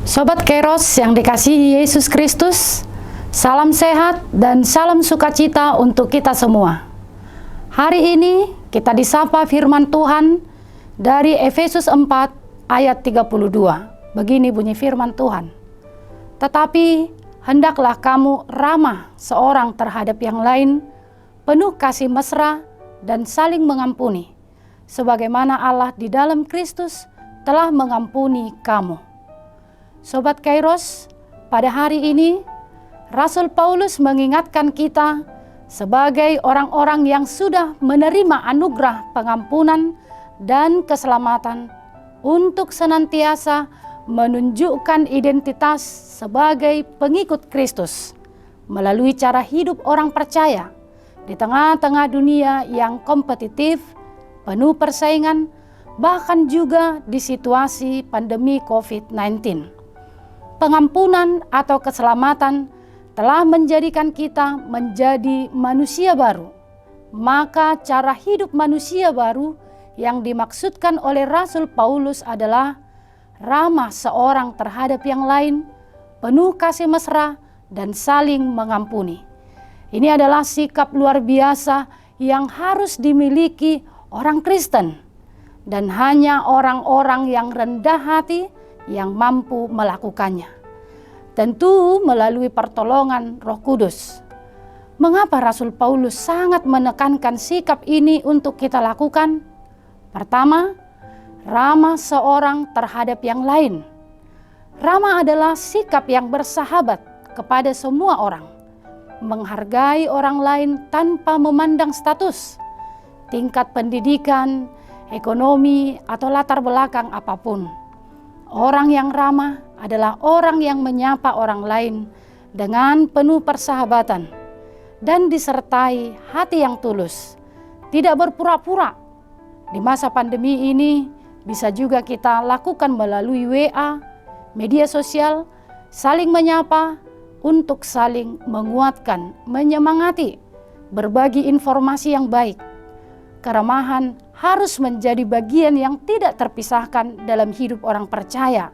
Sobat Kairos yang dikasihi Yesus Kristus, salam sehat dan salam sukacita untuk kita semua. Hari ini kita disapa firman Tuhan dari Efesus 4 ayat 32. Begini bunyi firman Tuhan. Tetapi hendaklah kamu ramah seorang terhadap yang lain, penuh kasih mesra dan saling mengampuni, sebagaimana Allah di dalam Kristus telah mengampuni kamu. Sobat Kairos, pada hari ini Rasul Paulus mengingatkan kita sebagai orang-orang yang sudah menerima anugerah pengampunan dan keselamatan untuk senantiasa menunjukkan identitas sebagai pengikut Kristus melalui cara hidup orang percaya di tengah-tengah dunia yang kompetitif, penuh persaingan, bahkan juga di situasi pandemi COVID-19. Pengampunan atau keselamatan telah menjadikan kita menjadi manusia baru. Maka cara hidup manusia baru yang dimaksudkan oleh Rasul Paulus adalah ramah seorang terhadap yang lain, penuh kasih mesra dan saling mengampuni. Ini adalah sikap luar biasa yang harus dimiliki orang Kristen, dan hanya orang-orang yang rendah hati yang mampu melakukannya. Tentu melalui pertolongan Roh Kudus. Mengapa Rasul Paulus sangat menekankan sikap ini untuk kita lakukan? Pertama, ramah seorang terhadap yang lain. Ramah adalah sikap yang bersahabat kepada semua orang, menghargai orang lain tanpa memandang status, tingkat pendidikan, ekonomi, atau latar belakang apapun. Orang yang ramah adalah orang yang menyapa orang lain dengan penuh persahabatan dan disertai hati yang tulus, tidak berpura-pura. Di masa pandemi ini bisa juga kita lakukan melalui WA, media sosial, saling menyapa untuk saling menguatkan, menyemangati, berbagi informasi yang baik. Keramahan harus menjadi bagian yang tidak terpisahkan dalam hidup orang percaya.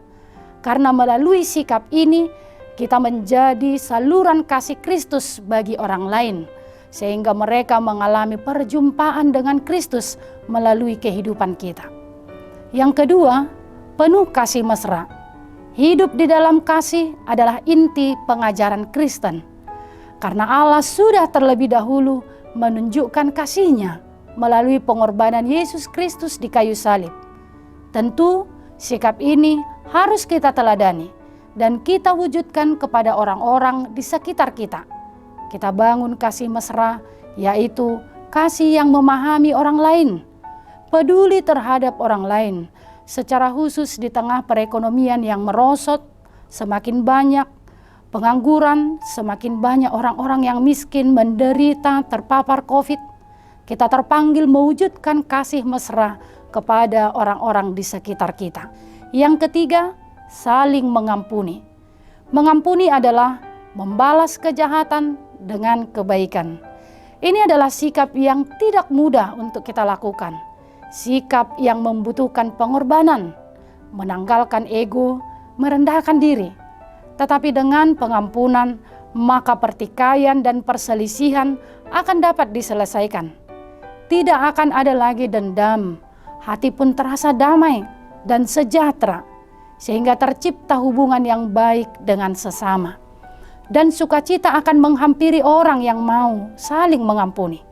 Karena melalui sikap ini, kita menjadi saluran kasih Kristus bagi orang lain, sehingga mereka mengalami perjumpaan dengan Kristus melalui kehidupan kita. Yang kedua, penuh kasih mesra. Hidup di dalam kasih adalah inti pengajaran Kristen. Karena Allah sudah terlebih dahulu menunjukkan kasih-Nya melalui pengorbanan Yesus Kristus di kayu salib. Tentu sikap ini harus kita teladani dan kita wujudkan kepada orang-orang di sekitar kita. Kita bangun kasih mesra, yaitu kasih yang memahami orang lain, peduli terhadap orang lain, secara khusus di tengah perekonomian yang merosot, semakin banyak pengangguran, semakin banyak orang-orang yang miskin menderita terpapar COVID. Kita terpanggil mewujudkan kasih mesra kepada orang-orang di sekitar kita. Yang ketiga, saling mengampuni. Mengampuni adalah membalas kejahatan dengan kebaikan. Ini adalah sikap yang tidak mudah untuk kita lakukan. Sikap yang membutuhkan pengorbanan, menanggalkan ego, merendahkan diri. Tetapi dengan pengampunan, maka pertikaian dan perselisihan akan dapat diselesaikan. Tidak akan ada lagi dendam, hati pun terasa damai dan sejahtera, sehingga tercipta hubungan yang baik dengan sesama. Dan sukacita akan menghampiri orang yang mau saling mengampuni.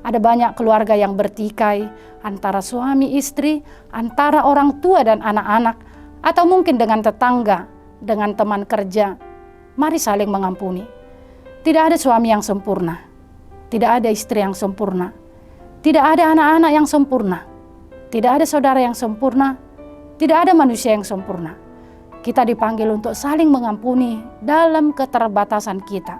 Ada banyak keluarga yang bertikai antara suami istri, antara orang tua dan anak-anak, atau mungkin dengan tetangga, dengan teman kerja. Mari saling mengampuni. Tidak ada suami yang sempurna, tidak ada istri yang sempurna, tidak ada anak-anak yang sempurna, tidak ada saudara yang sempurna, tidak ada manusia yang sempurna. Kita dipanggil untuk saling mengampuni dalam keterbatasan kita.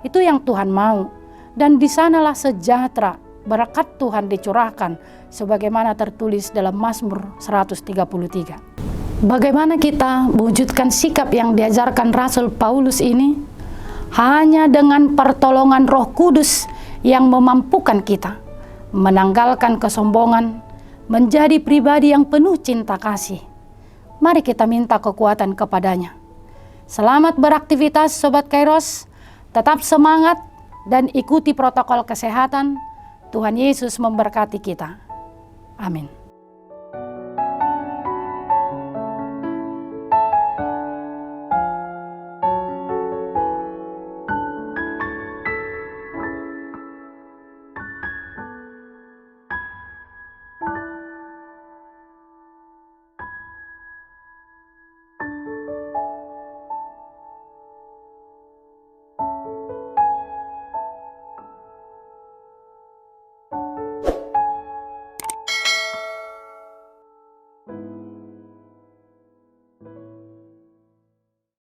Itu yang Tuhan mau, dan di sanalah sejahtera, berkat Tuhan dicurahkan sebagaimana tertulis dalam Mazmur 133. Bagaimana kita mewujudkan sikap yang diajarkan Rasul Paulus ini? Hanya dengan pertolongan Roh Kudus yang memampukan kita menanggalkan kesombongan, menjadi pribadi yang penuh cinta kasih, Mari kita minta kekuatan kepadanya. Selamat beraktivitas Sobat Kairos, tetap semangat dan ikuti protokol kesehatan. Tuhan Yesus memberkati kita. Amin.